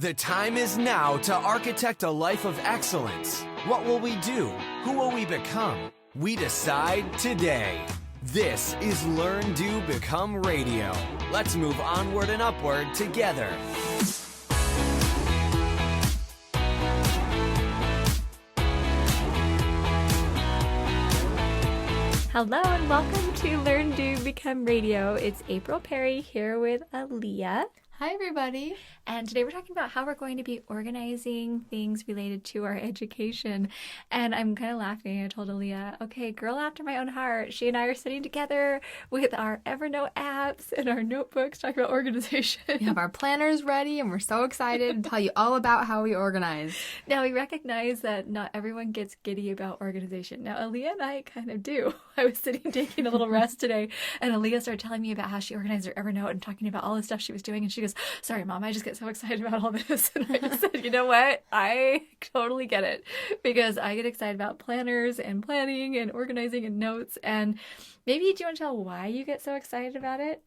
The time is now to architect a life of excellence. What will we do? Who will we become? We decide today. This is Learn, Do, Become Radio. Let's move onward and upward together. Hello and welcome to Learn, Do, Become Radio. It's April Perry here with Alia. Hi, everybody. And today we're talking about how we're going to be organizing things related to our education. And I'm kind of laughing. I told Alia, okay, girl after my own heart. She and I are sitting together with our Evernote apps and our notebooks talking about organization. We have our planners ready and we're so excited to tell you all about how we organize. Now, we recognize that not everyone gets giddy about organization. Now, Alia and I kind of do. I was sitting taking a little rest today and Alia started telling me about how she organized her Evernote and talking about all the stuff she was doing. And she goes, sorry, Mom, I just get so excited about all this. And I just said, you know what? I totally get it because I get excited about planners and planning and organizing and notes. And maybe do you want to tell why you get so excited about it?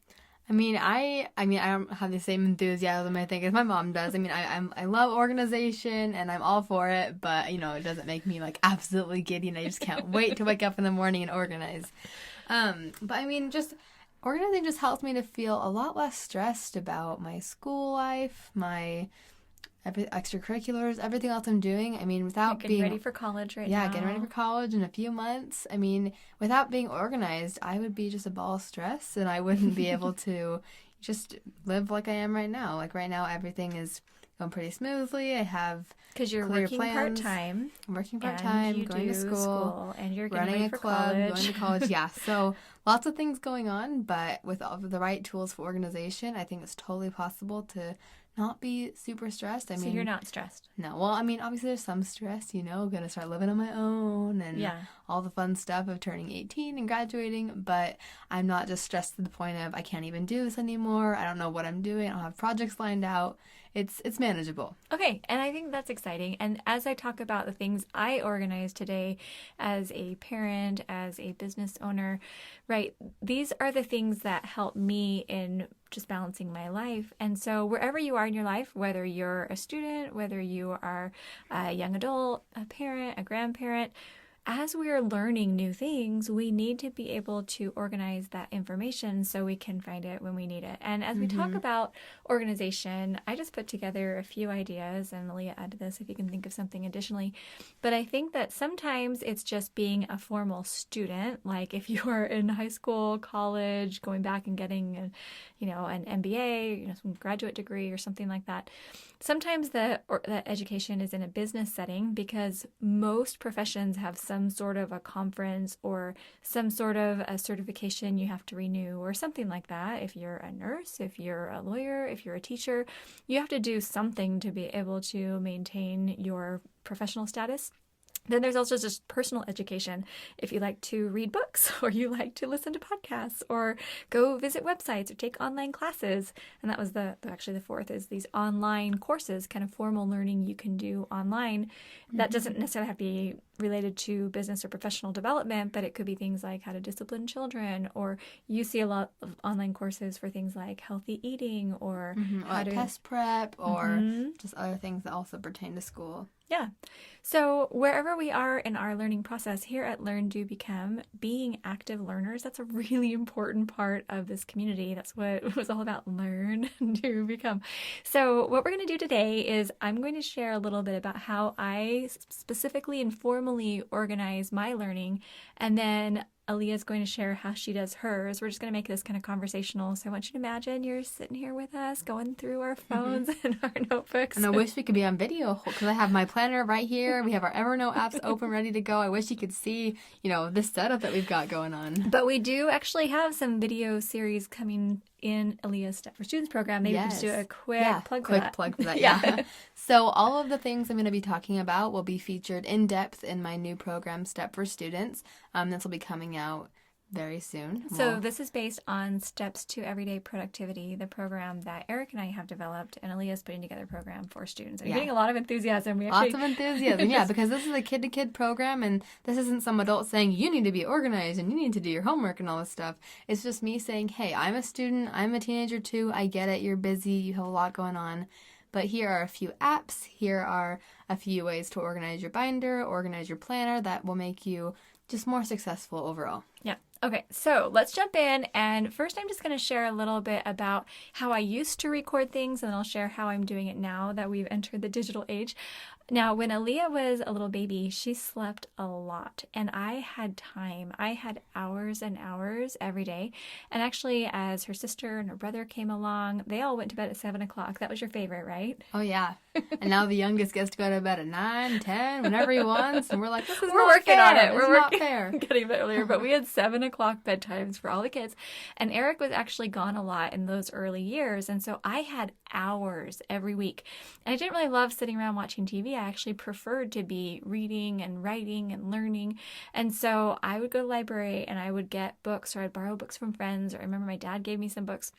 I mean, I don't have the same enthusiasm, I think, as my mom does. I mean, I love organization and I'm all for it, but, you know, it doesn't make me, like, absolutely giddy and I just can't wait to wake up in the morning and organize. But, I mean, just organizing just helps me to feel a lot less stressed about my school life, my extracurriculars, everything else I'm doing. I mean, without getting ready for college now. Yeah, getting ready for college in a few months. I mean, without being organized, I would be just a ball of stress and I wouldn't be able to just live like I am right now. Like right now, everything is going pretty smoothly. I have because you're clear working plans. part-time. I'm working part-time, going to school, and you're getting running ready a for club, college. going to college. Yeah, so lots of things going on, but with all of the right tools for organization, I think it's totally possible to not be super stressed. I mean, so you're not stressed? No. Well, I mean, obviously there's some stress, you know, going to start living on my own and all the fun stuff of turning 18 and graduating, but I'm not just stressed to the point of I can't even do this anymore. I don't know what I'm doing. I don't have projects lined out. It's manageable. Okay, and I think that's exciting. And as I talk about the things I organized today as a parent, as a business owner, right, these are the things that help me in just balancing my life. And so wherever you are in your life, whether you're a student, whether you are a young adult, a parent, a grandparent, as we are learning new things, we need to be able to organize that information so we can find it when we need it. And as we talk about organization, I just put together a few ideas, and Alia, add to this if you can think of something additionally. But I think that sometimes it's just being a formal student, like if you are in high school, college, going back and getting an MBA, some graduate degree or something like that. Sometimes that education is in a business setting because most professions have some sort of a conference or some sort of a certification you have to renew or something like that. If you're a nurse, if you're a lawyer, if you're a teacher, you have to do something to be able to maintain your professional status. Then there's also just personal education. If you like to read books or you like to listen to podcasts or go visit websites or take online classes. And that was the fourth is these online courses, kind of formal learning you can do online. That doesn't necessarily have to be related to business or professional development, but it could be things like how to discipline children, or you see a lot of online courses for things like healthy eating or how to test prep or just other things that also pertain to school. Yeah. So wherever we are in our learning process here at Learn, Do, Become, being active learners, that's a really important part of this community. That's what it was all about, learn, do, become. So what we're going to do today is I'm going to share a little bit about how I specifically and formally organize my learning, and then Alia is going to share how she does hers. We're just going to make this kind of conversational. So I want you to imagine you're sitting here with us, going through our phones and our notebooks. And I wish we could be on video because I have my planner right here. We have our Evernote apps open, ready to go. I wish you could see, this setup that we've got going on. But we do actually have some video series coming in Alia's Step for Students program. Maybe just do a quick plug for that. Plug for that, yeah. So all of the things I'm going to be talking about will be featured in depth in my new program, Step for Students. This will be coming out very soon. So this is based on Steps to Everyday Productivity, the program that Eric and I have developed, and Alia is putting together a program for students. And you're getting a lot of enthusiasm. Lots of enthusiasm, yeah, because this is a kid-to-kid program, and this isn't some adult saying, you need to be organized, and you need to do your homework and all this stuff. It's just me saying, hey, I'm a student, I'm a teenager too, I get it, you're busy, you have a lot going on, but here are a few apps. Here are a few ways to organize your binder, organize your planner that will make you just more successful overall. Yeah. Okay, so let's jump in. And first, I'm just going to share a little bit about how I used to record things, and then I'll share how I'm doing it now that we've entered the digital age. Now, when Alia was a little baby, she slept a lot, and I had time. I had hours and hours every day. And actually, as her sister and her brother came along, they all went to bed at 7 o'clock. That was your favorite, right? Oh, yeah. And now the youngest gets to go to bed at 9, 10, whenever he wants. And we're like, this is We're not working fair. on it. This is not fair. Getting a bit earlier, but we had 7 o'clock bedtimes for all the kids. And Eric was actually gone a lot in those early years. And so I had hours every week. And I didn't really love sitting around watching TV. I actually preferred to be reading and writing and learning. And so I would go to the library and I would get books, or I'd borrow books from friends, or I remember my dad gave me some books.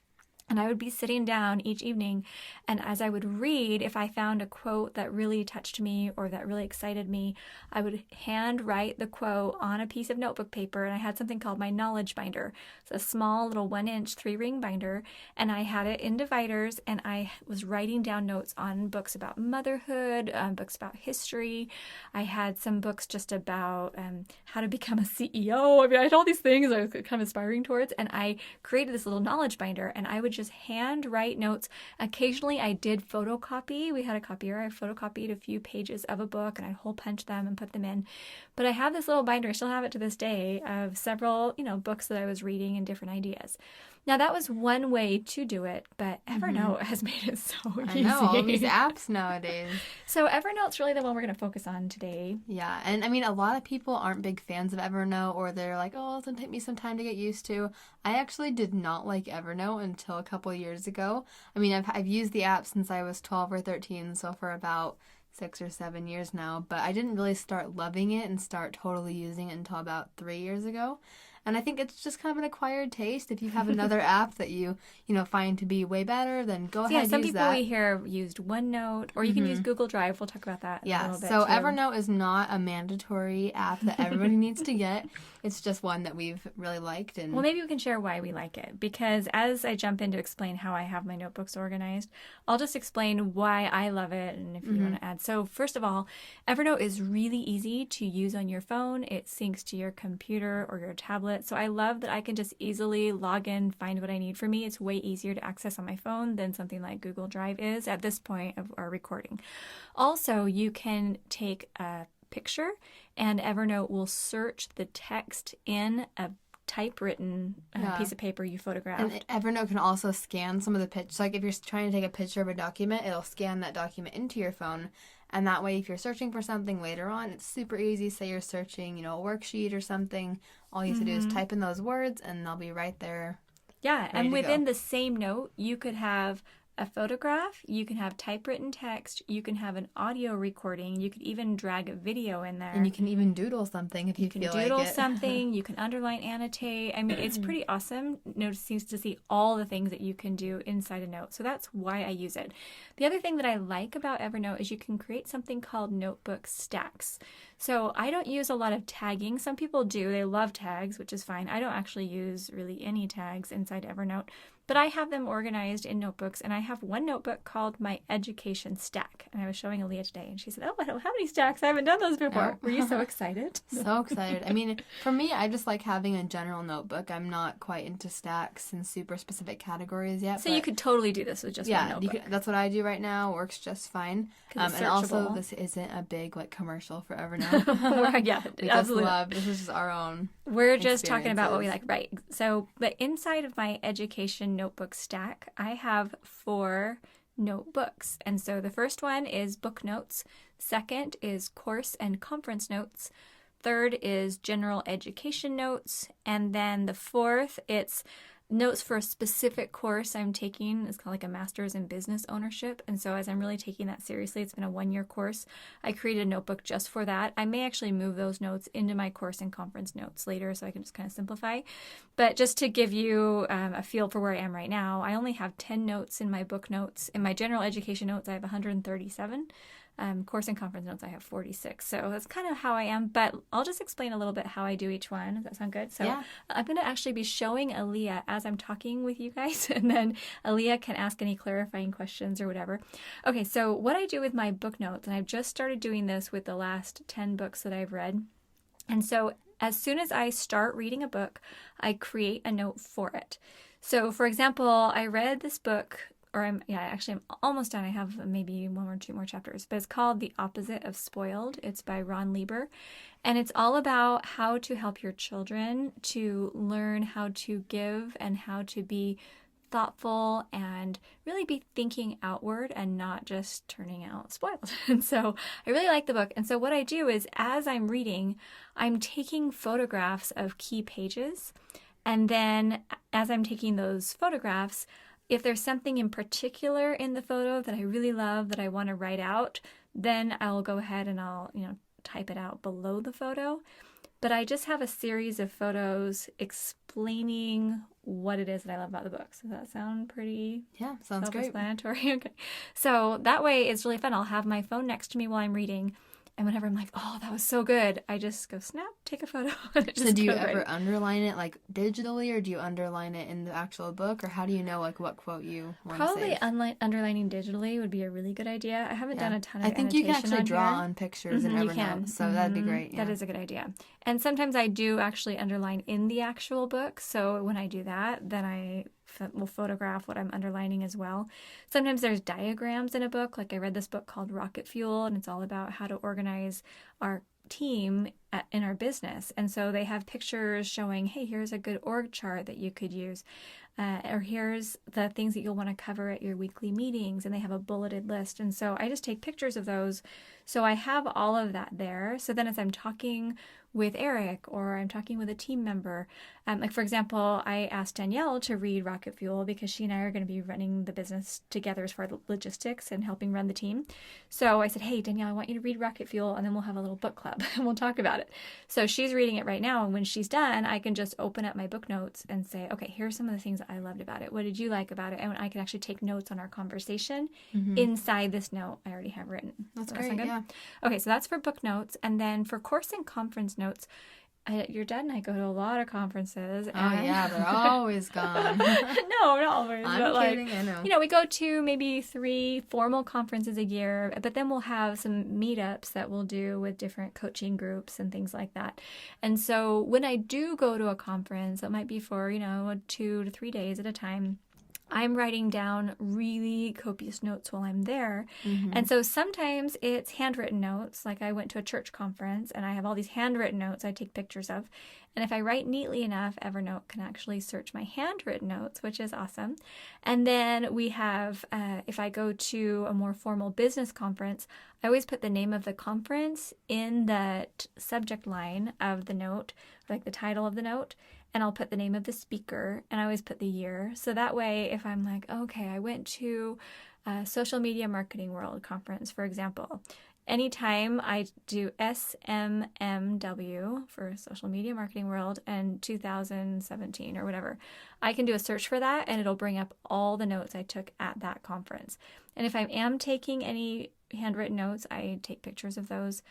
And I would be sitting down each evening, and as I would read, if I found a quote that really touched me or that really excited me, I would hand write the quote on a piece of notebook paper, and I had something called my knowledge binder. It's a small little 1-inch 3-ring binder, and I had it in dividers, and I was writing down notes on books about motherhood, books about history. I had some books just about how to become a CEO. I mean, I had all these things I was kind of aspiring towards, and I created this little knowledge binder, and I would just hand write notes. Occasionally I did photocopy. We had a copier. I photocopied a few pages of a book and I'd hole punch them and put them in. But I have this little binder, I still have it to this day, of several, books that I was reading and different ideas. Now that was one way to do it, but Evernote has made it so easy. I know, all these apps nowadays. So Evernote's really the one we're going to focus on today. Yeah, and I mean, a lot of people aren't big fans of Evernote, or they're like, oh, it's going to take me some time to get used to. I actually did not like Evernote until a couple of years ago. I mean, I've used the app since I was 12 or 13, so for about 6 or 7 years now, but I didn't really start loving it and start totally using it until about 3 years ago. And I think it's just kind of an acquired taste. If you have another app that you find to be way better, then go ahead and use that. Yeah, some people we hear used OneNote, or you can use Google Drive. We'll talk about that in a little bit. So too. Evernote is not a mandatory app that everybody needs to get. It's just one that we've really liked. And well, maybe we can share why we like it, because as I jump in to explain how I have my notebooks organized, I'll just explain why I love it and if you want to add. So first of all, Evernote is really easy to use on your phone. It syncs to your computer or your tablet. So I love that I can just easily log in, find what I need for me. It's way easier to access on my phone than something like Google Drive is at this point of our recording. Also, you can take a picture and Evernote will search the text in a typewritten piece of paper you photographed. And Evernote can also scan some of the pictures. Like if you're trying to take a picture of a document, it'll scan that document into your phone. And that way, if you're searching for something later on, it's super easy. Say you're searching, a worksheet or something. All you have to do is type in those words and they'll be right there. Yeah, and within the same note, you could have a photograph, you can have typewritten text, you can have an audio recording, you could even drag a video in there. And you can even doodle something if you feel like it. You can doodle something, you can underline, annotate. I mean, it's pretty awesome to see all the things that you can do inside a note. So that's why I use it. The other thing that I like about Evernote is you can create something called notebook stacks. So I don't use a lot of tagging. Some people do. They love tags, which is fine. I don't actually use really any tags inside Evernote. But I have them organized in notebooks, and I have one notebook called my education stack. And I was showing Alia today, and she said, oh, I don't have any stacks. I haven't done those before. Oh. Were you so excited? So excited. I mean, for me, I just like having a general notebook. I'm not quite into stacks and super specific categories yet. So you could totally do this with just one notebook. That's what I do right now. Works just fine. It's and also, searchable. this isn't a big commercial for Evernote. Yeah, we absolutely. just love. This is just our own. We're just talking about what we like, right? So, but inside of my education notebook stack, I have 4 notebooks. And so the first one is book notes. Second is course and conference notes. Third is general education notes. And then the fourth, it's notes for a specific course I'm taking. It's called like a master's in business ownership. And so as I'm really taking that seriously, it's been a 1-year course. I created a notebook just for that. I may actually move those notes into my course and conference notes later so I can just kind of simplify. But just to give you a feel for where I am right now, I only have 10 notes in my book notes. In my general education notes, I have 137. Course and conference notes, I have 46. So that's kind of how I am. But I'll just explain a little bit how I do each one. Does that sound good? So I'm going to actually be showing Aaliyah as I'm talking with you guys. And then Aaliyah can ask any clarifying questions or whatever. Okay, so what I do with my book notes, and I've just started doing this with the last 10 books that I've read. And so as soon as I start reading a book, I create a note for it. So for example, I read this book, or I'm almost done. I have maybe 1 or 2 more chapters, but it's called The Opposite of Spoiled. It's by Ron Lieber. And it's all about how to help your children to learn how to give and how to be thoughtful and really be thinking outward and not just turning out spoiled. And so I really like the book. And so what I do is as I'm reading, I'm taking photographs of key pages. And then as I'm taking those photographs, if there's something in particular in the photo that I really love that I want to write out, then I'll go ahead and I'll, type it out below the photo. But I just have a series of photos explaining what it is that I love about the book. So does that sound pretty sounds great. Self-explanatory? Okay. So that way it's really fun. I'll have my phone next to me while I'm reading. And whenever I'm like, oh, that was so good, I just go snap, take a photo. So do you ever underline it like digitally, or do you underline it in the actual book, or how do you know like what quote you want to save? Probably underlining digitally would be a really good idea. I haven't done a ton of I think you can actually draw here. on pictures in Evernote, so that'd be great. Yeah. That is a good idea. And sometimes I do actually underline in the actual book. So when I do that, then I will photograph what I'm underlining as well. Sometimes there's diagrams in a book. Like I read this book called Rocket Fuel, and it's all about how to organize our team in our business. And so they have pictures showing, hey, here's a good org chart that you could use. Or here's the things that you'll want to cover at your weekly meetings. And they have a bulleted list. And so I just take pictures of those. So I have all of that there. So then as I'm talking with Eric or I'm talking with a team member, like for example, I asked Danielle to read Rocket Fuel because she and I are going to be running the business together as far as logistics and helping run the team. So I said, hey, Danielle, I want you to read Rocket Fuel, and then we'll have a little book club and we'll talk about it. So she's reading it right now. And when she's done, I can just open up my book notes and say, okay, here's some of the things that I loved about it. What did you like about it? And I can actually take notes on our conversation inside this note I already have written. That's great, yeah. Okay, so that's for book notes. And then for course and conference notes, your dad and I go to a lot of conferences. Oh, yeah, they're always gone. No, not always. I'm kidding, I know. We go to maybe 3 formal conferences a year, but then we'll have some meetups that we'll do with different coaching groups and things like that. And so when I do go to a conference, it might be for, 2 to 3 days at a time, I'm writing down really copious notes while I'm there. And so sometimes it's handwritten notes. Like I went to a church conference and I have all these handwritten notes I take pictures of. And if I write neatly enough, Evernote can actually search my handwritten notes, which is awesome. And then we have, if I go to a more formal business conference, I always put the name of the conference in the subject line of the note, like the title of the note. And I'll put the name of the speaker, and I always put the year. So that way, if I'm like, okay, I went to a Social Media Marketing World conference, for example, anytime I do SMMW for Social Media Marketing World and 2017 or whatever, I can do a search for that, and it'll bring up all the notes I took at that conference. And if I am taking any handwritten notes, I take pictures of those.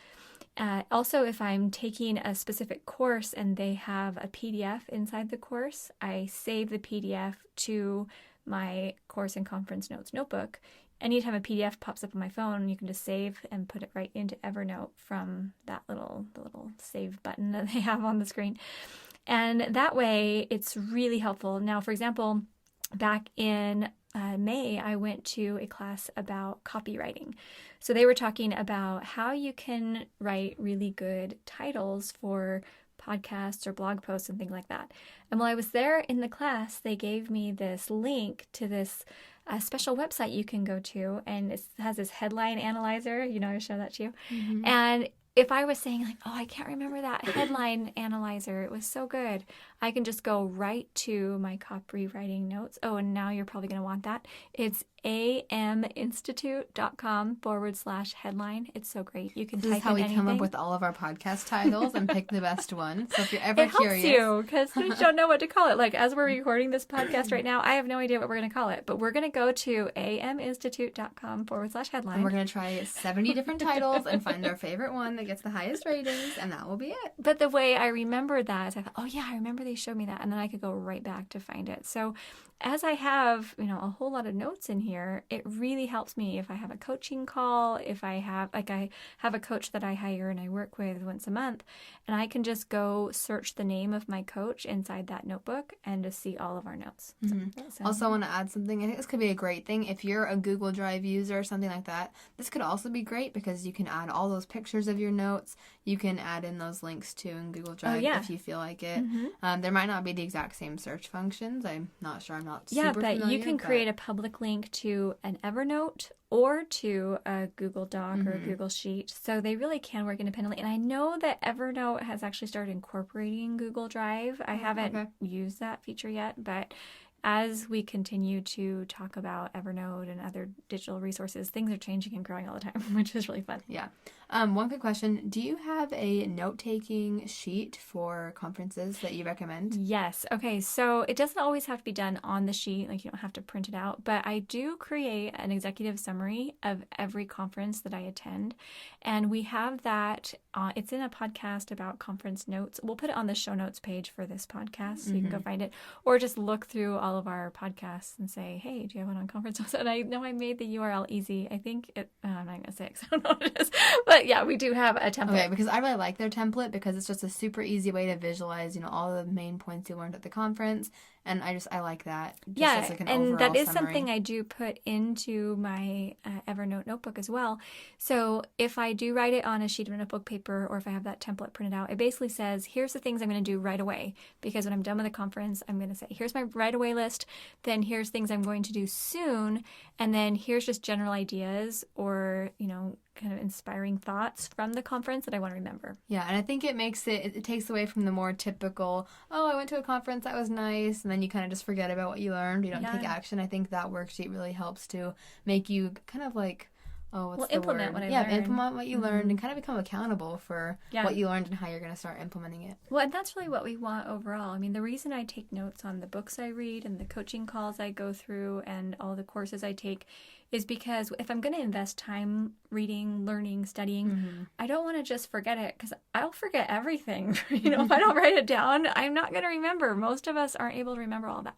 Also, if I'm taking a specific course and they have a PDF inside the course, I save the PDF to my course and conference notes notebook. Anytime a PDF pops up on my phone, you can just save and put it right into Evernote from the little save button that they have on the screen. And that way, it's really helpful. Now, for example, back in May, I went to a class about copywriting. So they were talking about how you can write really good titles for podcasts or blog posts and things like that. And while I was there in the class, they gave me this link to this special website you can go to, and it has this headline analyzer. I showed that to you. And if I was saying like, oh, I can't remember that headline analyzer, it was so good, I can just go right to my copywriting notes. Oh, and now you're probably going to want that. It's aminstitute.com/headline. It's so great. You can This type is how in we anything. come up with all of our podcast titles and pick the best one. So if you're ever It helps curious, you because we don't know what to call it. Like as we're recording this podcast right now, I have no idea what we're going to call it, but we're going to go to aminstitute.com/headline. and we're going to try 70 different titles and find our favorite one that gets the highest ratings, and that will be it. But the way I remembered that is I thought, oh yeah, I remember they showed me that. And then I could go right back to find it. So as I have, a whole lot of notes in here, it really helps me if I have a coaching call, if I have a coach that I hire and I work with once a month, and I can just go search the name of my coach inside that notebook and just see all of our notes. So, Also, I want to add something. I think this could be a great thing. If you're a Google Drive user or something like that, this could also be great because you can add all those pictures of your notes. You can add in those links too in Google Drive if you feel like it. There might not be the exact same search functions. I'm not sure. I'm not super familiar. Yeah, but you can create a public link to an Evernote or to a Google Doc or a Google Sheet. So they really can work independently. And I know that Evernote has actually started incorporating Google Drive. I haven't used that feature yet, but as we continue to talk about Evernote and other digital resources, things are changing and growing all the time, which is really fun. Yeah. One quick question. Do you have a note-taking sheet for conferences that you recommend? Yes. Okay. So it doesn't always have to be done on the sheet. Like you don't have to print it out, but I do create an executive summary of every conference that I attend. And we have that. It's in a podcast about conference notes. We'll put it on the show notes page for this podcast so you can go find it, or just look through all of our podcasts and say, hey, do you have one on conference notes? And I know I made the URL easy. I think I'm not going to say it because I don't know what it is, but yeah, we do have a template. Okay, because I really like their template because it's just a super easy way to visualize, all the main points you learned at the conference. And I like that. Just as like an and that is summary. something I do put into my Evernote notebook as well. So if I do write it on a sheet of notebook paper, or if I have that template printed out, it basically says, here's the things I'm going to do right away. Because when I'm done with the conference, I'm going to say, here's my right away list. Then here's things I'm going to do soon. And then here's just general ideas or, kind of inspiring thoughts from the conference that I want to remember. Yeah, and I think it makes it takes away from the more typical, I went to a conference, that was nice, and then you kind of just forget about what you learned. You don't take action. I think that worksheet really helps to make you kind of like, implement what I learned. Yeah, implement what you learned and kind of become accountable for what you learned and how you're going to start implementing it. Well, and that's really what we want overall. I mean, the reason I take notes on the books I read and the coaching calls I go through and all the courses I take is because if I'm going to invest time reading, learning, studying, I don't want to just forget it because I'll forget everything. If I don't write it down, I'm not going to remember. Most of us aren't able to remember all that.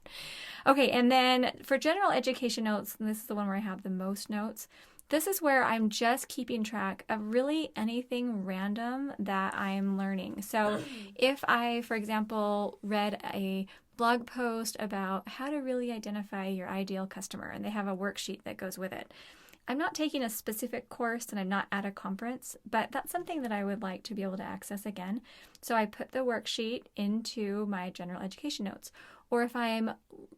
Okay, and then for general education notes, and this is the one where I have the most notes, this is where I'm just keeping track of really anything random that I'm learning. So if I, for example, read a blog post about how to really identify your ideal customer, and they have a worksheet that goes with it. I'm not taking a specific course and I'm not at a conference, but that's something that I would like to be able to access again. So I put the worksheet into my general education notes. Or if I'm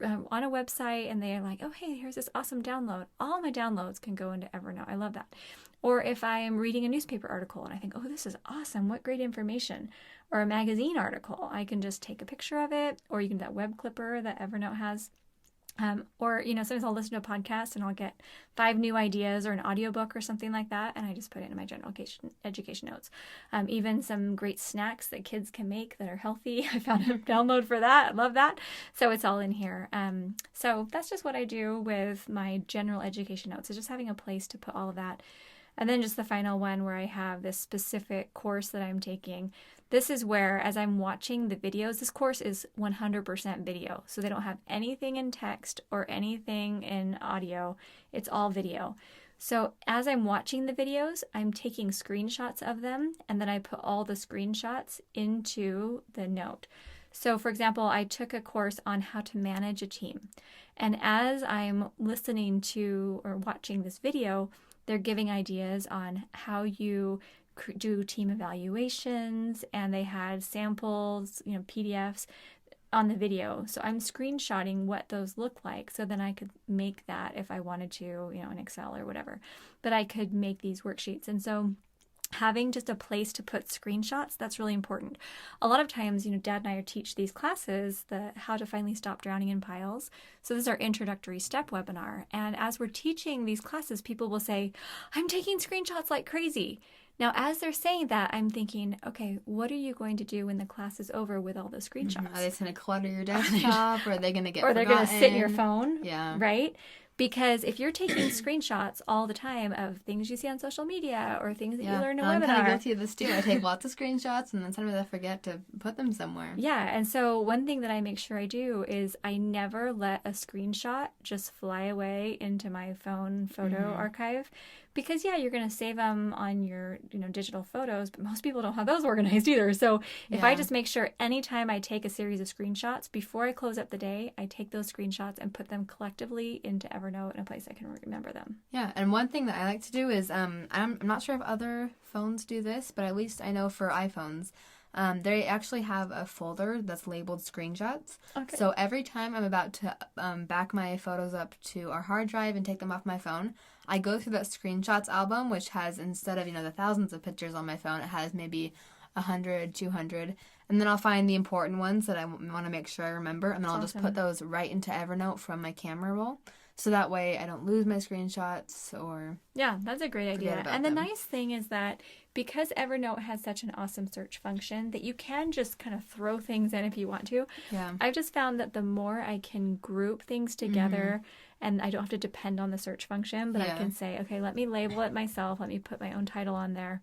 on a website and they're like, oh, hey, here's this awesome download. All my downloads can go into Evernote. I love that. Or if I'm reading a newspaper article and I think, oh, this is awesome. What great information. Or a magazine article. I can just take a picture of it. Or you can do that web clipper that Evernote has. Or, sometimes I'll listen to a podcast and I'll get 5 new ideas or an audiobook or something like that. And I just put it in my general education notes. Even some great snacks that kids can make that are healthy. I found a download for that. I love that. So it's all in here. So that's just what I do with my general education notes. Is just having a place to put all of that. And then just the final one where I have this specific course that I'm taking. This is where, as I'm watching the videos, this course is 100% video. So they don't have anything in text or anything in audio. It's all video. So as I'm watching the videos, I'm taking screenshots of them, and then I put all the screenshots into the note. So for example, I took a course on how to manage a team. And as I'm listening to or watching this video, they're giving ideas on how you do team evaluations, and they had samples, PDFs on the video. So I'm screenshotting what those look like, so then I could make that if I wanted to, in Excel or whatever. But I could make these worksheets. And so having just a place to put screenshots, that's really important. A lot of times, Dad and I teach these classes, the How to Finally Stop Drowning in Piles. So this is our introductory step webinar. And as we're teaching these classes, people will say, I'm taking screenshots like crazy. Now, as they're saying that, I'm thinking, okay, what are you going to do when the class is over with all those screenshots? Are they just going to clutter your desktop, or are they going to get Or they're going to sit in your phone, yeah, right? Because if you're taking screenshots all the time of things you see on social media or things that you learn in a webinar. I'm kind of guilty of this too. I take lots of screenshots and then sometimes I forget to put them somewhere. Yeah, and so one thing that I make sure I do is I never let a screenshot just fly away into my phone photo archive. Because, you're going to save them on your, digital photos, but most people don't have those organized either. So if I just make sure anytime I take a series of screenshots, before I close up the day, I take those screenshots and put them collectively into Evernote in a place I can remember them. Yeah, and one thing that I like to do is, I'm not sure if other phones do this, but at least I know for iPhones, they actually have a folder that's labeled screenshots. Okay. So every time I'm about to back my photos up to our hard drive and take them off my phone, I go through that screenshots album, which has, instead of, the thousands of pictures on my phone, it has maybe 100, 200. And then I'll find the important ones that I want to make sure I remember. And then I'll just put those right into Evernote from my camera roll. So that way I don't lose my screenshots or... Yeah, that's a great idea. And the nice thing is that because Evernote has such an awesome search function that you can just kind of throw things in if you want to. Yeah. I've just found that the more I can group things together and I don't have to depend on the search function, but I can say, okay, let me label it myself. Let me put my own title on there.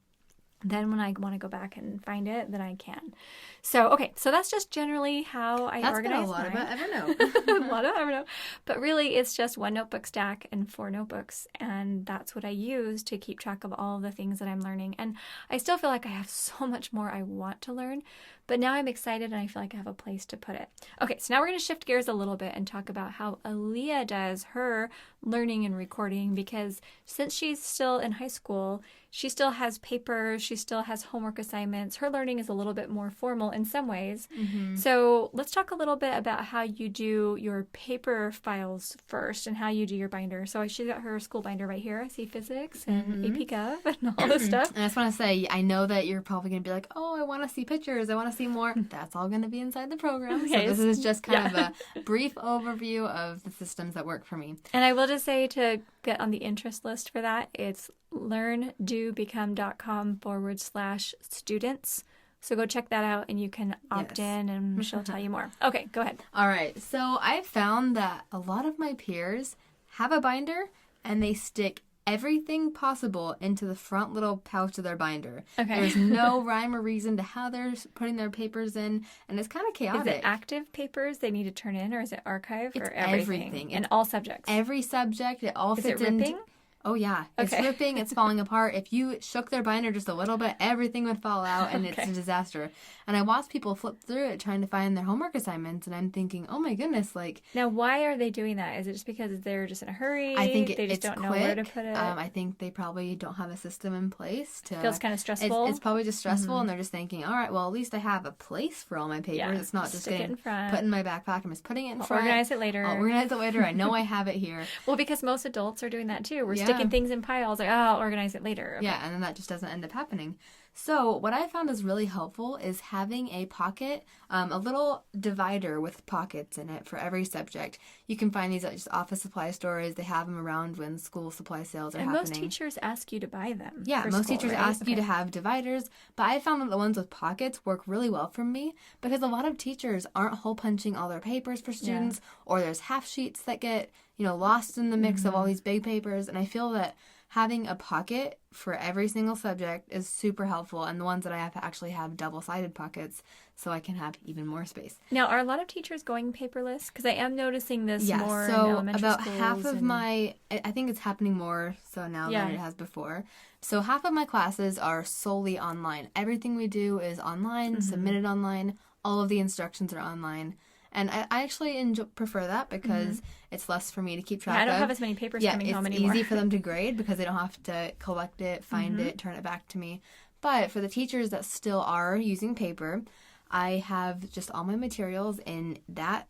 Then when I want to go back and find it, then I can. So, okay, so that's just generally how I organize mine. That's a lot mine. about Evernote. A lot of Evernote. But really, it's just one notebook stack and 4 notebooks. And that's what I use to keep track of all the things that I'm learning. And I still feel like I have so much more I want to learn. But now I'm excited and I feel like I have a place to put it. Okay, so now we're going to shift gears a little bit and talk about how Alia does her learning and recording, because since she's still in high school, she still has papers, she still has homework assignments. Her learning is a little bit more formal in some ways. So let's talk a little bit about how you do your paper files first and how you do your binder. So she's got her school binder right here. I see physics and AP Gov and all this stuff. And I just want to say, I know that you're probably going to be like, oh, I want to see pictures, I want to see more. That's all going to be inside the program. Okay, so this is just kind of a brief overview of the systems that work for me. And I will just say, to get on the interest list for that, it's learndobecome.com/students. So go check that out and you can opt in and she'll tell you more. Okay, go ahead. All right. So I've found that a lot of my peers have a binder and they stick everything possible into the front little pouch of their binder. Okay. There's no rhyme or reason to how they're putting their papers in, and it's kind of chaotic. Is it active papers they need to turn in, or is it archive, It's or everything? In all subjects? Every subject, it all Is fits it ripping? in. Oh, yeah. It's ripping. It's falling apart. If you shook their binder just a little bit, everything would fall out, and it's a disaster. And I watch people flip through it trying to find their homework assignments, and I'm thinking, oh, my goodness, like... Now, why are they doing that? Is it just because they're just in a hurry? I think they just don't know where to put it? I think they probably don't have a system in place to... Feels kind of stressful? It's probably just stressful, and they're just thinking, all right, well, at least I have a place for all my papers. Yeah, it's not just stick it getting in front. put in my backpack. I'm just putting it in front. Organize it later. I'll organize it later. I know I have it here. Well, because most adults are doing that too. We're sticking things in piles. Like, oh, I'll organize it later. Okay. Yeah, and then that just doesn't end up happening. So what I found is really helpful is having a pocket, a little divider with pockets in it for every subject. You can find these at just office supply stores. They have them around when school supply sales are happening. And most teachers ask you to buy them. Yeah, most teachers right? ask you to have dividers, but I found that the ones with pockets work really well for me because a lot of teachers aren't hole punching all their papers for students, or there's half sheets that get, lost in the mix of all these big papers, and I feel that having a pocket for every single subject is super helpful, and the ones that I have actually have double-sided pockets so I can have even more space. Now, are a lot of teachers going paperless? Because I am noticing this more so in elementary about schools. half of I think it's happening more so now than it has before. So half of my classes are solely online. Everything we do is online, submitted online. All of the instructions are online. And I actually prefer that because it's less for me to keep track of. I don't have as many papers coming home anymore. It's easy for them to grade because they don't have to collect it, find it, turn it back to me. But for the teachers that still are using paper, I have just all my materials in that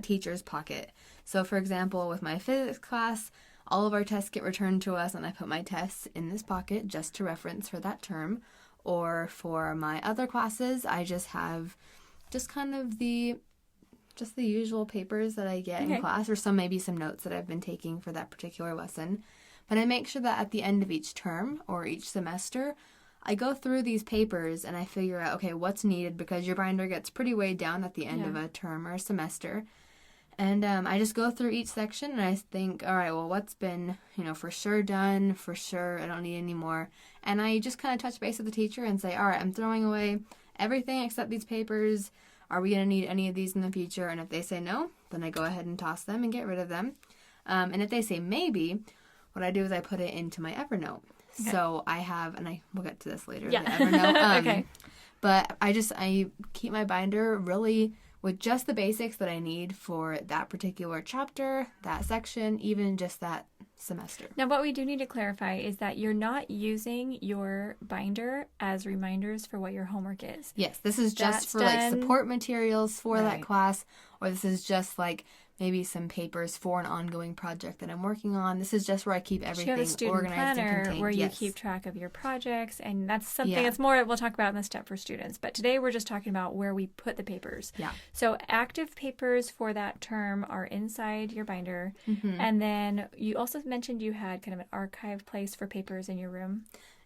teacher's pocket. So for example, with my physics class, all of our tests get returned to us, and I put my tests in this pocket just to reference for that term. Or for my other classes, I just have just kind of the usual papers that I get in class, or maybe some notes that I've been taking for that particular lesson. But I make sure that at the end of each term or each semester, I go through these papers and I figure out, okay, what's needed, because your binder gets pretty weighed down at the end of a term or a semester. And I just go through each section and I think, all right, well, what's been, for sure done, for sure, I don't need any more. And I just kind of touch base with the teacher and say, all right, I'm throwing away everything except these papers. Are we going to need any of these in the future? And if they say no, then I go ahead and toss them and get rid of them. And if they say maybe, what I do is I put it into my Evernote. Okay. So I have, and we'll get to this later, the Evernote. Okay. But I keep my binder really with just the basics that I need for that particular chapter, that section, even just that semester. Now, what we do need to clarify is that you're not using your binder as reminders for what your homework is. Yes, this is just for like support materials for that class, or this is just like maybe some papers for an ongoing project that I'm working on. This is just where I keep everything organized and contained. Where you keep track of your projects, and that's something that's more we'll talk about in the step for students. But today we're just talking about where we put the papers. Yeah. So active papers for that term are inside your binder. Mm-hmm. And then you also mentioned you had kind of an archive place for papers in your room.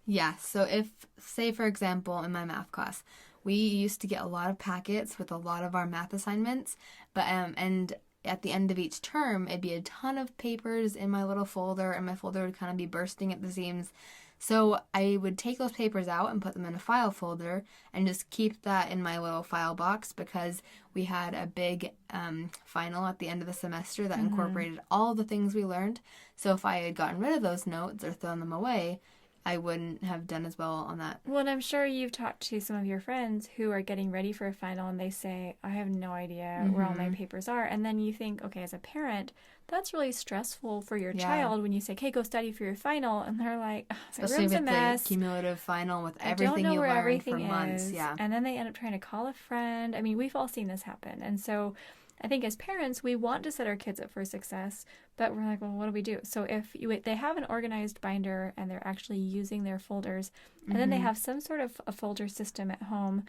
Yeah. So if, say for example, in my math class, we used to get a lot of packets with a lot of our math assignments, but and at the end of each term, it'd be a ton of papers in my little folder, and my folder would kind of be bursting at the seams. So I would take those papers out and put them in a file folder and just keep that in my little file box, because we had a big final at the end of the semester that incorporated all the things we learned. So if I had gotten rid of those notes or thrown them away, I wouldn't have done as well on that. Well, and I'm sure you've talked to some of your friends who are getting ready for a final and they say, I have no idea where all my papers are. And then you think, okay, as a parent, that's really stressful for your child when you say, okay, go study for your final. And they're like, oh, especially with the cumulative final with everything you learned for months. Yeah. And then they end up trying to call a friend. I mean, we've all seen this happen. And so I think as parents, we want to set our kids up for success, but we're like, well, what do we do? So if they have an organized binder and they're actually using their folders, and then they have some sort of a folder system at home,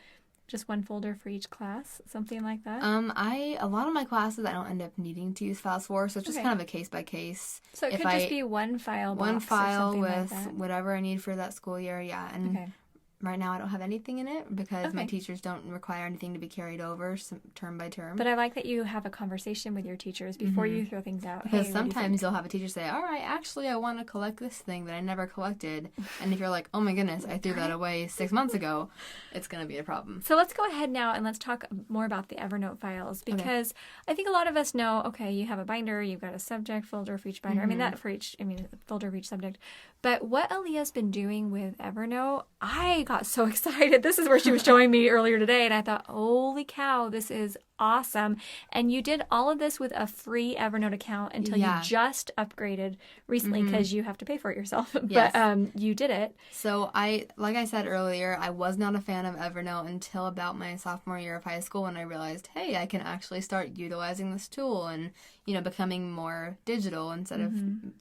just one folder for each class, something like that? A lot of my classes I don't end up needing to use files for, so it's just kind of a case by case. So it could just be one file box. One file with whatever I need for that school year, and right now I don't have anything in it because my teachers don't require anything to be carried over term by term. But I like that you have a conversation with your teachers before you throw things out. Because sometimes you'll have a teacher say, all right, actually I want to collect this thing that I never collected. And if you're like, oh my goodness, I threw that away 6 months ago, it's going to be a problem. So let's go ahead now and let's talk more about the Evernote files, because I think a lot of us know, okay, you have a binder, you've got a subject folder for each binder. Folder for each subject. But what Alia's been doing with Evernote, I got so excited. This is where she was showing me earlier today, and I thought, holy cow, this is awesome. And you did all of this with a free Evernote account until you just upgraded recently, because you have to pay for it yourself. Yes. But you did it. So like I said earlier, I was not a fan of Evernote until about my sophomore year of high school, when I realized, hey, I can actually start utilizing this tool and, becoming more digital instead of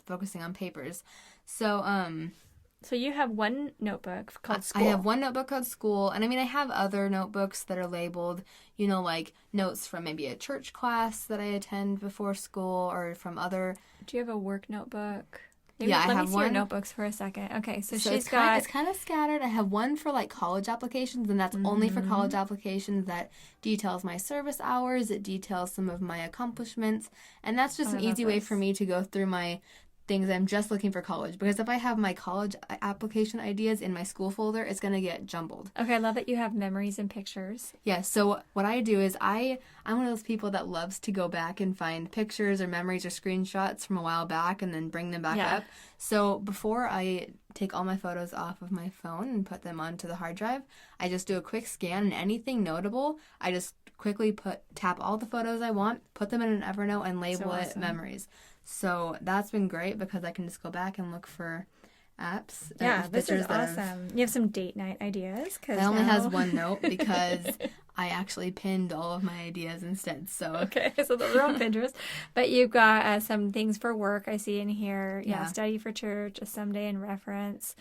focusing on papers. So you have one notebook called School. I have one notebook called School, and I have other notebooks that are labeled, like notes from maybe a church class that I attend before school, or from other... Do you have a work notebook? I have one. Let me see your notebooks for a second. Okay, so it's kind of scattered. I have one for college applications, and that's only for college applications. That details my service hours. It details some of my accomplishments, and that's just an easy way for me to go through my things I'm just looking for college, because if I have my college application ideas in my school folder, it's going to get jumbled. Okay, I love that you have memories and pictures. Yeah, so what I do is I'm one of those people that loves to go back and find pictures or memories or screenshots from a while back and then bring them back up. So before I take all my photos off of my phone and put them onto the hard drive, I just do a quick scan, and anything notable, I just quickly tap all the photos I want, put them in an Evernote, and label it memories. So that's been great, because I can just go back and look for apps. Yeah, of this is pictures that awesome. You have some date night ideas? It only has one note because I actually pinned all of my ideas instead. So Okay, so those are on Pinterest. But you've got some things for work I see in here. Yeah, Yeah. study for church, a someday in reference,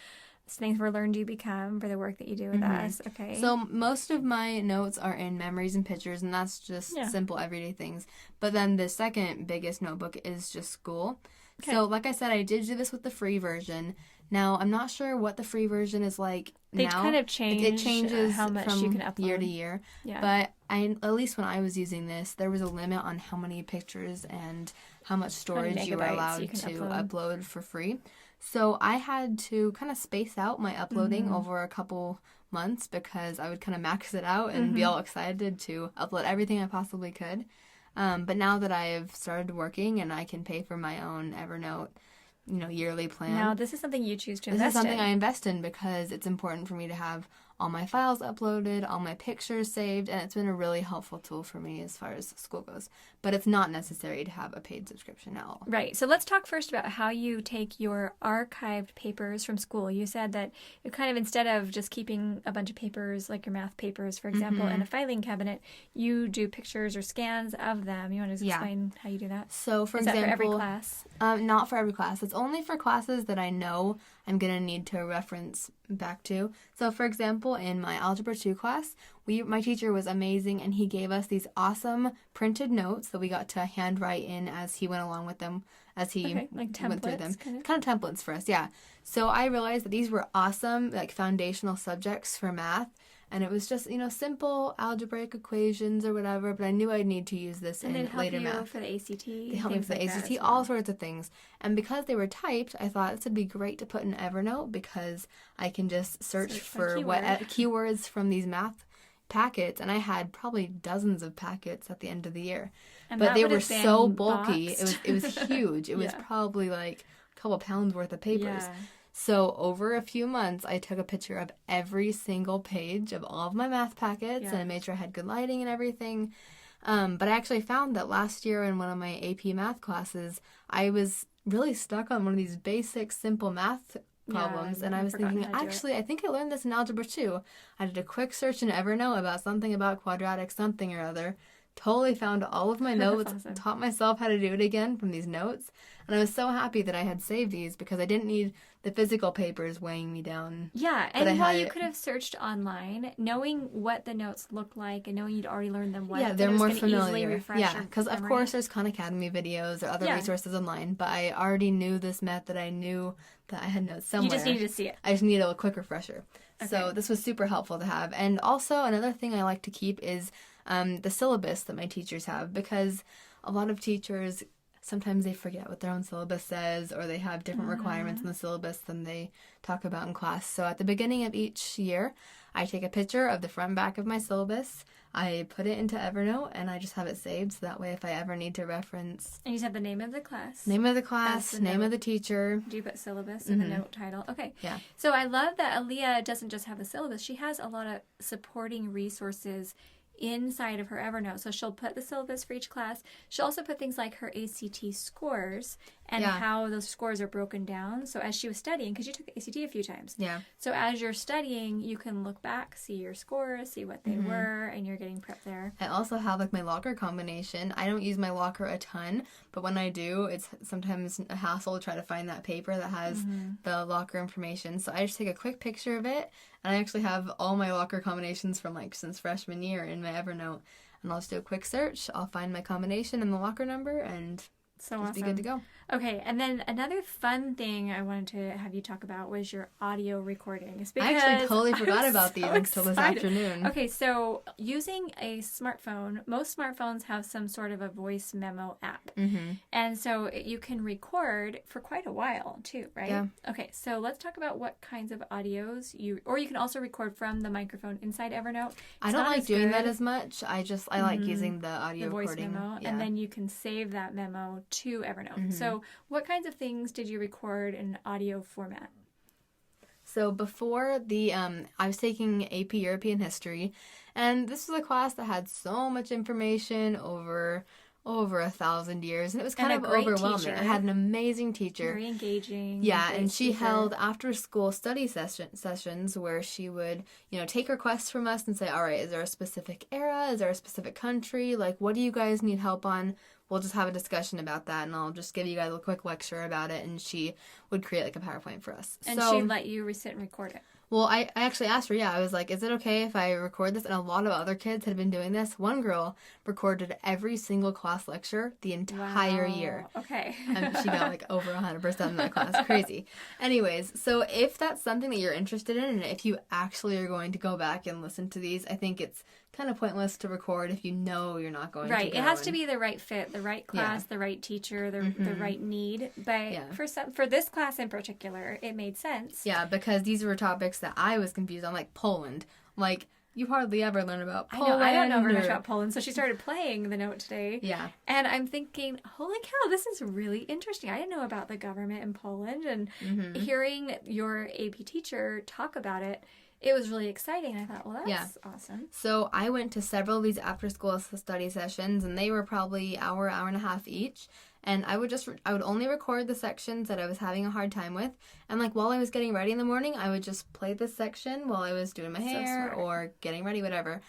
things for learn, do, become for the work that you do with us. Okay. So most of my notes are in memories and pictures, and that's just simple everyday things. But then the second biggest notebook is just school. Okay. So like I said, I did do this with the free version. Now, I'm not sure what the free version is like They now. kind of change It changes how much from you can upload. year to year. Yeah. But at least when I was using this, there was a limit on how many pictures and how much storage you were megabytes allowed you can to upload. upload for free. So I had to kind of space out my uploading Mm-hmm. over a couple months because I would kind of max it out and Mm-hmm. be all excited to upload everything I possibly could. But now that I've started working and I can pay for my own Evernote, yearly plan. Now, this is something you choose to This invest is something in. I invest in because it's important for me to have all my files uploaded, all my pictures saved, and it's been a really helpful tool for me as far as school goes. But it's not necessary to have a paid subscription at all. Right. So let's talk first about how you take your archived papers from school. You said that you kind of, instead of just keeping a bunch of papers, like your math papers, for example, in a filing cabinet, you do pictures or scans of them. You want to just explain how you do that? So, for Is example, that for every class? Not for every class. It's only for classes that I know I'm going to need to reference back to. So, for example, in my Algebra 2 class, my teacher was amazing, and he gave us these awesome printed notes that we got to handwrite in as he went along with them, as he Okay, like went through them. templates, Kind of templates for us, yeah. So I realized that these were awesome, like foundational subjects for math. And it was just, simple algebraic equations or whatever, but I knew I'd need to use this And in then help later you math. for the ACT. They helped me things for the like that ACT, as well. all sorts of things. And because they were typed, I thought this would be great to put in Evernote because I can just search for keywords from these math packets. And I had probably dozens of packets at the end of the year. And but that they would were have been so bulky. boxed. It was huge. It was Yeah. probably like a couple pounds worth of papers. Yeah. So over a few months, I took a picture of every single page of all of my math packets, and I made sure I had good lighting and everything. But I actually found that last year in one of my AP math classes, I was really stuck on one of these basic, simple math problems, and I was thinking, actually, I think I learned this in Algebra 2. I did a quick search in Evernote about something about quadratic something or other, totally found all of my notes, Awesome. taught myself how to do it again from these notes, and I was so happy that I had saved these because I didn't need the physical papers weighing me down. Yeah, But and I while had you it- could have searched online, knowing what the notes look like and knowing you'd already learned them once, Yeah, then they're it was more gonna easily familiar. refresh Yeah, your because of memory. course there's Khan Academy videos or other Yeah. resources online, but I already knew this method. I knew that I had notes somewhere. You just needed to see it. I just needed a quick refresher. So Okay. this was super helpful to have. And also another thing I like to keep is the syllabus that my teachers have, because a lot of teachers, sometimes they forget what their own syllabus says, or they have different requirements in the syllabus than they talk about in class. So at the beginning of each year, I take a picture of the front and back of my syllabus, I put it into Evernote, and I just have it saved, so that way if I ever need to reference And you just have the name of the class. name of the class, the name note. of the teacher. Do you put syllabus in the note title? Okay. Yeah. So I love that Alia doesn't just have the syllabus. She has a lot of supporting resources inside of her Evernote. So she'll put the syllabus for each class. She'll also put things like her ACT scores and Yeah. how those scores are broken down. So as she was studying, because you took the ACT a few times. Yeah. So as you're studying, you can look back, see your scores, see what they were, and you're getting prepped there. I also have like my locker combination. I don't use my locker a ton, but when I do, it's sometimes a hassle to try to find that paper that has the locker information. So I just take a quick picture of it, and I actually have all my locker combinations from like since freshman year in my Evernote. And I'll just do a quick search. I'll find my combination and the locker number, and So just awesome. be good to go. Okay, and then another fun thing I wanted to have you talk about was your audio recordings. I actually because totally forgot I'm about so these until this excited. afternoon. Okay, so using a smartphone, most smartphones have some sort of a voice memo app. Mm-hmm. And so you can record for quite a while too, right? Yeah. Okay, so let's talk about what kinds of audios you can also record from the microphone inside Evernote. I It's don't not like as doing that good. as much. I like using the audio The voice recording. memo, Yeah. and then you can save that memo to Evernote. So what kinds of things did you record in audio format? So before I was taking AP European History, and this was a class that had so much information over over 1,000 years, and it was kind And of a great overwhelming. teacher. I had an amazing teacher. Very engaging. Yeah, great and she speaker. held after-school study sessions where she would, take requests from us and say, all right, is there a specific era? Is there a specific country? Like, what do you guys need help on? We'll just have a discussion about that, and I'll just give you guys a quick lecture about it, and she would create, like, a PowerPoint for us. And she let you sit and record it. Well, I actually asked her, I was like, is it okay if I record this? And a lot of other kids had been doing this. One girl recorded every single class lecture the entire year. Okay. She got like over 100% in that class. Crazy. Anyways, so if that's something that you're interested in, and if you actually are going to go back and listen to these, I think it's kind of pointless to record if you know you're not going to. Right. It has to be the right fit, the right class, Yeah. the right teacher, the right need. But for this class in particular, it made sense. Yeah, because these were topics that I was confused on, like Poland. Like, you hardly ever learn about Poland. I don't know very much about Poland. So she started playing the note today. Yeah. And I'm thinking, holy cow, this is really interesting. I didn't know about the government in Poland. And hearing your AP teacher talk about it, it was really exciting. I thought, well, that's awesome. So I went to several of these after-school study sessions, and they were probably hour and a half each. And I would only record the sections that I was having a hard time with. And like while I was getting ready in the morning, I would just play this section while I was doing my hair or getting ready, whatever.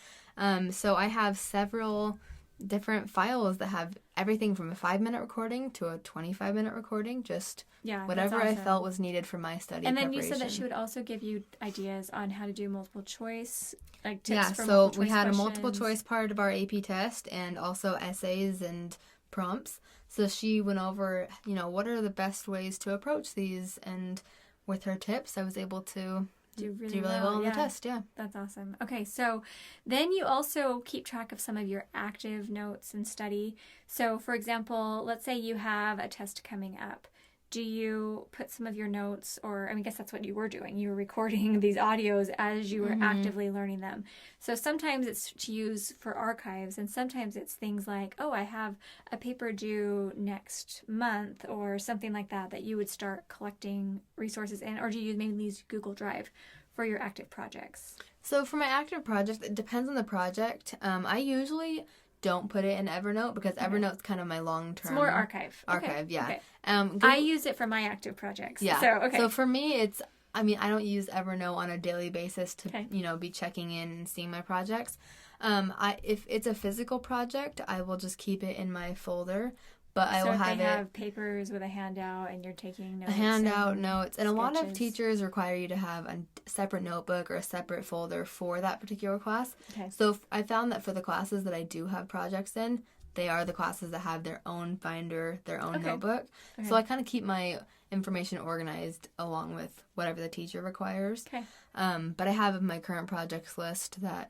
So I have several different files that have everything from a 5-minute recording to a 25-minute recording, just whatever I felt was needed for my study and then preparation. you said that she would also give you ideas on how to do multiple choice, like tips for so multiple choice we had questions. a multiple choice part of our AP test and also essays and prompts. So she went over, what are the best ways to approach these, and with her tips, I was able to do really well on the test. Yeah, that's awesome. Okay, so then you also keep track of some of your active notes and study. So, for example, let's say you have a test coming up. Do you put some of your notes, or I guess that's what you were doing. You were recording these audios as you were actively learning them. So sometimes it's to use for archives, and sometimes it's things like, oh, I have a paper due next month, or something like that you would start collecting resources in, or do you mainly use Google Drive for your active projects? So for my active project, it depends on the project. I usually don't put it in Evernote because Evernote's kind of my long-term... It's more archive. Yeah. Okay. Google... I use it for my active projects. Yeah. So for me, it's... I don't use Evernote on a daily basis to, be checking in and seeing my projects. If it's a physical project, I will just keep it in my folder. But I will have papers with a handout and you're taking notes. Notes. And a lot of teachers require you to have a separate notebook or a separate folder for that particular class. Okay. So I found that for the classes that I do have projects in, they are the classes that have their own binder, their own notebook. Okay. So I kind of keep my information organized along with whatever the teacher requires. Okay. But I have my current projects list that,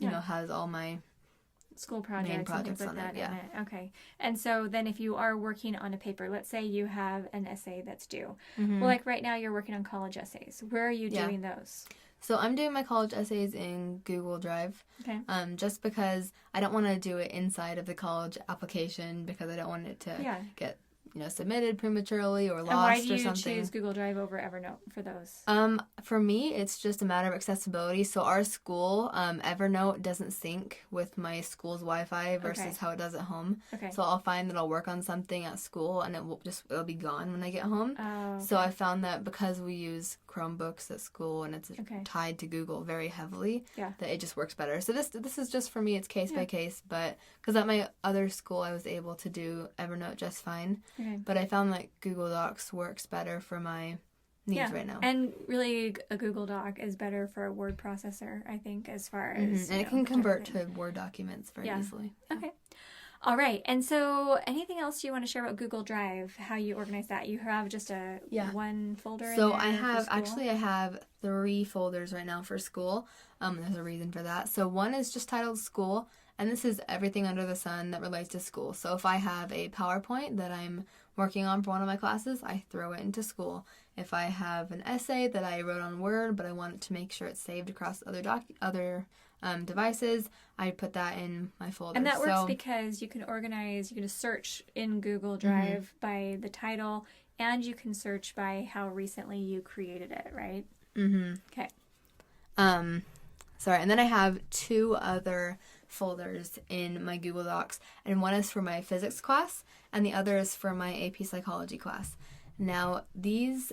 has all my... school projects and things like that in it. Okay. And so then if you are working on a paper, let's say you have an essay that's due. Well, like right now you're working on college essays. Where are you doing those? So I'm doing my college essays in Google Drive. Okay. Just because I don't want to do it inside of the college application because I don't want it to get submitted prematurely or lost or something. And why do you choose Google Drive over Evernote for those? For me, it's just a matter of accessibility. So our school, Evernote doesn't sync with my school's Wi-Fi versus how it does at home. Okay. So I'll find that I'll work on something at school and it'll be gone when I get home. Oh, okay. So I found that because we use Chromebooks at school and it's tied to Google very heavily, that it just works better. So this is just for me, it's case by case, but because at my other school I was able to do Evernote just fine. Okay. But I found that Google Docs works better for my needs right now. And really a Google Doc is better for a word processor, I think, as far as... And it can convert to Word documents very easily. Okay. All right. And so anything else you want to share about Google Drive, how you organize that? You have just one folder so in there I have 3 folders right now for school. There's a reason for that. So one is just titled School, and this is everything under the sun that relates to school. So if I have a PowerPoint that I'm working on for one of my classes, I throw it into School. If I have an essay that I wrote on Word, but I want to make sure it's saved across other devices, I put that in my folder. And that works because you can organize, you can just search in Google Drive by the title, and you can search by how recently you created it, right? Mm-hmm. Okay. Sorry, and then I have 2 other folders in my Google Docs, and one is for my physics class, and the other is for my AP Psychology class. Now, these,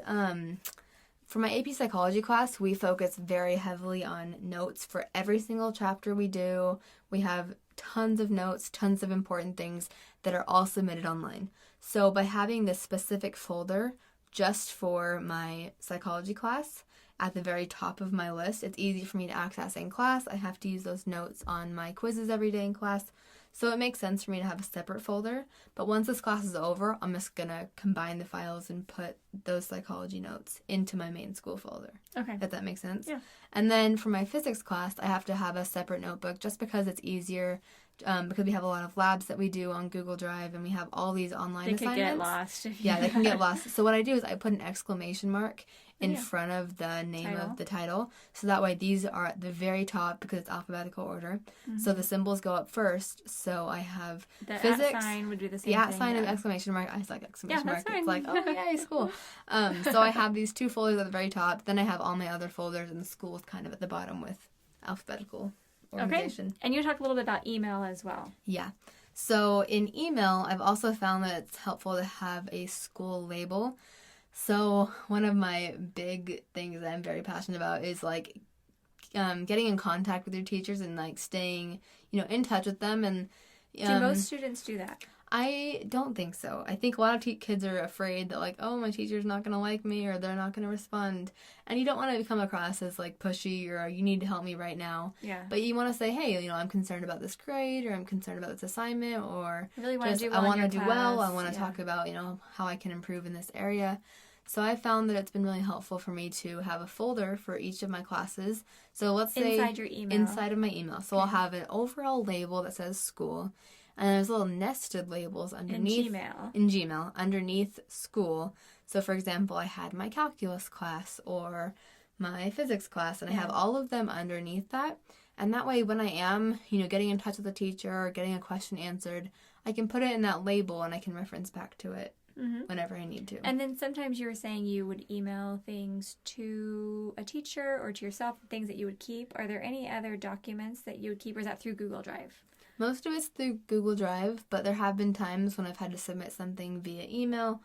for my AP Psychology class, we focus very heavily on notes for every single chapter we do. We have tons of notes, tons of important things that are all submitted online. So by having this specific folder just for my psychology class at the very top of my list, it's easy for me to access in class. I have to use those notes on my quizzes every day in class. So it makes sense for me to have a separate folder. But once this class is over, I'm just going to combine the files and put those psychology notes into my main school folder. Okay. If that makes sense. Yeah. And then for my physics class, I have to have a separate notebook just because it's easier, because we have a lot of labs that we do on Google Drive, and we have all these online assignments. They could get lost. Yeah, they can get lost. So what I do is I put an exclamation mark in front of the name of the title. So that way these are at the very top because it's alphabetical order. Mm-hmm. So the symbols go up first. So I have the physics. The sign would do the same thing. The sign and exclamation mark. I just like exclamation mark. Fine. It's like, oh, yay, school. So I have these two folders at the very top. Then I have all my other folders, and the school is kind of at the bottom with alphabetical organization. Okay. And you talked a little bit about email as well. Yeah. So in email, I've also found that it's helpful to have a school label. So one of my big things that I'm very passionate about is like getting in contact with your teachers and like staying, in touch with them. And do most students do that? I don't think so. I think a lot of kids are afraid that like, oh, my teacher's not going to like me or they're not going to respond. And you don't want to come across as like pushy or you need to help me right now. Yeah. But you want to say, hey, I'm concerned about this grade or I'm concerned about this assignment or I really want to do well. I want to do well. I want to talk about, how I can improve in this area. So I found that it's been really helpful for me to have a folder for each of my classes. So let's say inside your email. Inside of my email. So I'll have an overall label that says school. And there's little nested labels underneath. In Gmail. Underneath school. So for example, I had my calculus class or my physics class. And I have all of them underneath that. And that way when I am, getting in touch with a teacher or getting a question answered, I can put it in that label and I can reference back to it. Mm-hmm. Whenever I need to. And then sometimes you were saying you would email things to a teacher or to yourself, things that you would keep. Are there any other documents that you would keep, or is that through Google Drive? Most of it's through Google Drive, but there have been times when I've had to submit something via email,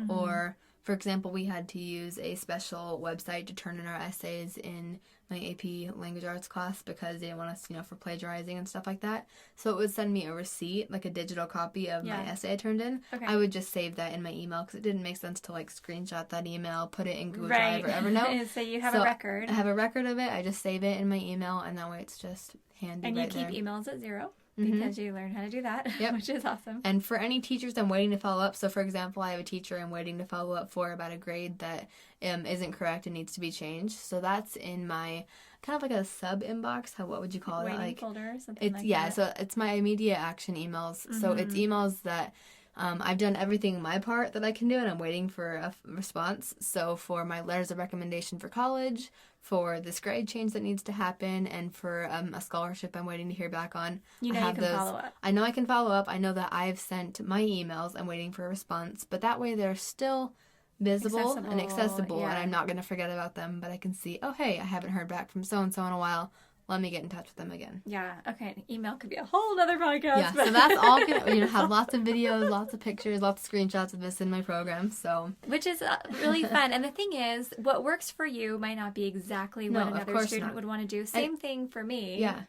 or, for example, we had to use a special website to turn in our essays in my AP Language Arts class because they didn't want us, for plagiarizing and stuff like that. So it would send me a receipt, like a digital copy of my essay I turned in. Okay. I would just save that in my email because it didn't make sense to, screenshot that email, put it in Google Drive or Evernote. So you have a record. I have a record of it. I just save it in my email, and that way it's just handy and right there. And you keep emails at 0. Because you learn how to do that, which is awesome. And for any teachers I'm waiting to follow up, so for example, I have a teacher I'm waiting to follow up for about a grade that isn't correct and needs to be changed. So that's in my kind of like a sub inbox. What would you call it? Waiting folder, something like that. Yeah, so it's my immediate action emails. So it's emails that I've done everything my part that I can do, and I'm waiting for a response. So for my letters of recommendation for college, for this grade change that needs to happen, and for a scholarship I'm waiting to hear back on. You can follow up. I know I can follow up. I know that I've sent my emails. I'm waiting for a response. But that way they're still visible and accessible, and I'm not going to forget about them. But I can see, oh, hey, I haven't heard back from so-and-so in a while. Let me get in touch with them again. Yeah, okay. Email could be a whole other podcast. Yeah, so that's all good. Have lots of videos, lots of pictures, lots of screenshots of this in my program. So, which is really fun. And the thing is, what works for you might not be exactly what another student would want to do. Same thing for me. Yeah.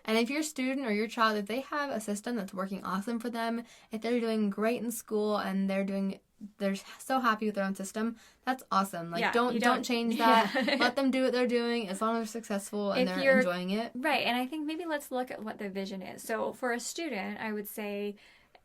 And if your student or your child, if they have a system that's working awesome for them, if they're doing great in school and they're so happy with their own system, that's awesome. Don't change that. Yeah. Let them do what they're doing as long as they're successful and they're enjoying it. Right. And I think maybe let's look at what the vision is. So for a student, I would say,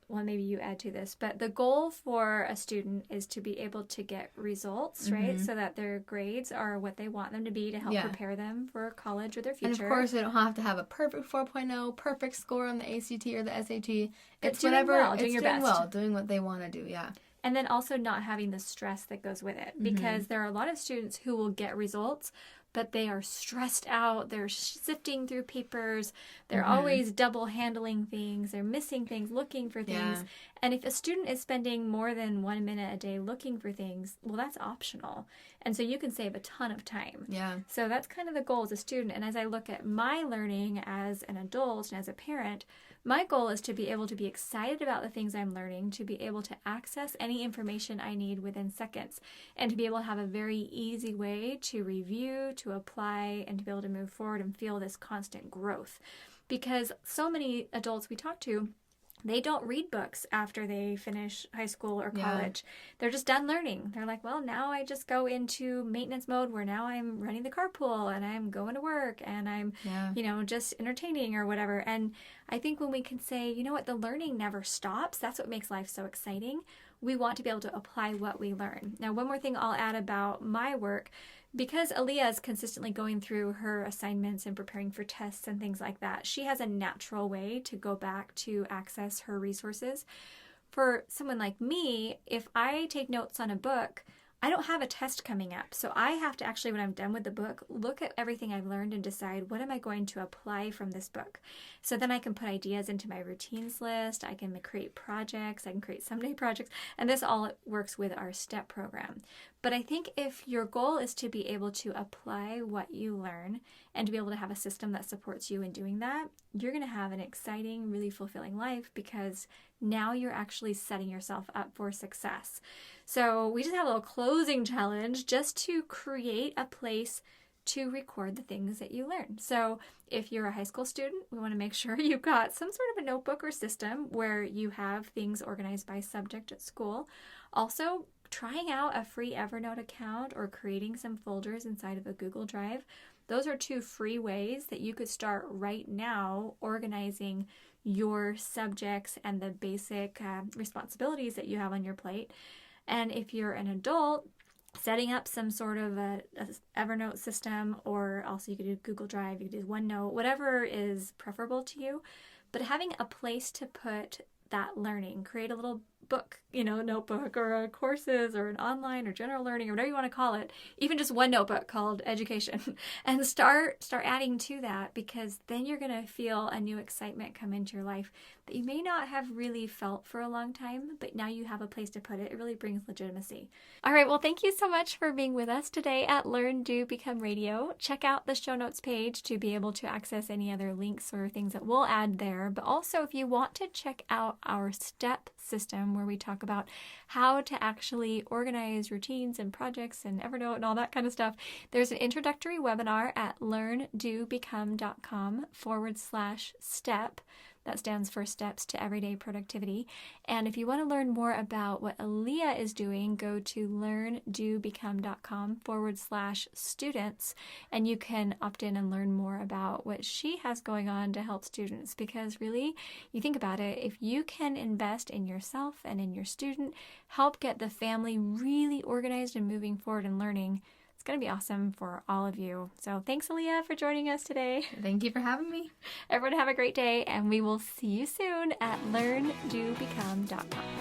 well, maybe you add to this, but the goal for a student is to be able to get results, right? So that their grades are what they want them to be to help prepare them for college or their future. And of course, they don't have to have a perfect 4.0, perfect score on the ACT or the SAT. It's whatever, doing your best. Doing what they want to do, And then also not having the stress that goes with it, because there are a lot of students who will get results, but they are stressed out. They're sifting through papers. They're always double handling things. They're missing things, looking for things. And if a student is spending more than 1 minute a day looking for things, well, that's optional. And so you can save a ton of time. Yeah. So that's kind of the goal as a student. And as I look at my learning as an adult and as a parent, my goal is to be able to be excited about the things I'm learning, to be able to access any information I need within seconds, and to be able to have a very easy way to review, to apply, and to be able to move forward and feel this constant growth. Because so many adults we talk to, they don't read books after they finish high school or college. They're just done learning. They're like, well, now I just go into maintenance mode where now I'm running the carpool and I'm going to work and I'm, just entertaining or whatever. And I think when we can say, you know what, the learning never stops, that's what makes life so exciting. We want to be able to apply what we learn. Now, one more thing I'll add about my work, because Alia is consistently going through her assignments and preparing for tests and things like that, she has a natural way to go back to access her resources. For someone like me, if I take notes on a book, I don't have a test coming up. So I have to actually, when I'm done with the book, look at everything I've learned and decide what am I going to apply from this book. So then I can put ideas into my routines list. I can create projects. I can create someday projects. And this all works with our STEP program. But I think if your goal is to be able to apply what you learn and to be able to have a system that supports you in doing that, you're going to have an exciting, really fulfilling life because now you're actually setting yourself up for success. So we just have a little closing challenge just to create a place to record the things that you learn. So if you're a high school student, we want to make sure you've got some sort of a notebook or system where you have things organized by subject at school. Also, trying out a free Evernote account or creating some folders inside of a Google Drive. Those are 2 free ways that you could start right now organizing your subjects and the basic responsibilities that you have on your plate. And if you're an adult, setting up some sort of a Evernote system, or also you could do Google Drive, you could do OneNote, whatever is preferable to you. But having a place to put that learning, create a little book, notebook or courses or an online or general learning or whatever you want to call it, even just one notebook called education, and start adding to that, because then you're going to feel a new excitement come into your life that you may not have really felt for a long time, but now you have a place to put it. It really brings legitimacy. All right, well, thank you so much for being with us today at Learn, Do, Become Radio. Check out the show notes page to be able to access any other links or things that we'll add there. But also, if you want to check out our STEP system, where we talk about how to actually organize routines and projects and Evernote and all that kind of stuff, there's an introductory webinar at learndobecome.com/step. That stands for Steps to Everyday Productivity. And if you want to learn more about what Alia is doing, go to learndobecome.com/students, and you can opt in and learn more about what she has going on to help students. Because really, you think about it, if you can invest in yourself and in your student, help get the family really organized and moving forward and learning, it's going to be awesome for all of you. So thanks, Alia, for joining us today. Thank you for having me. Everyone have a great day, and we will see you soon at learndobecome.com.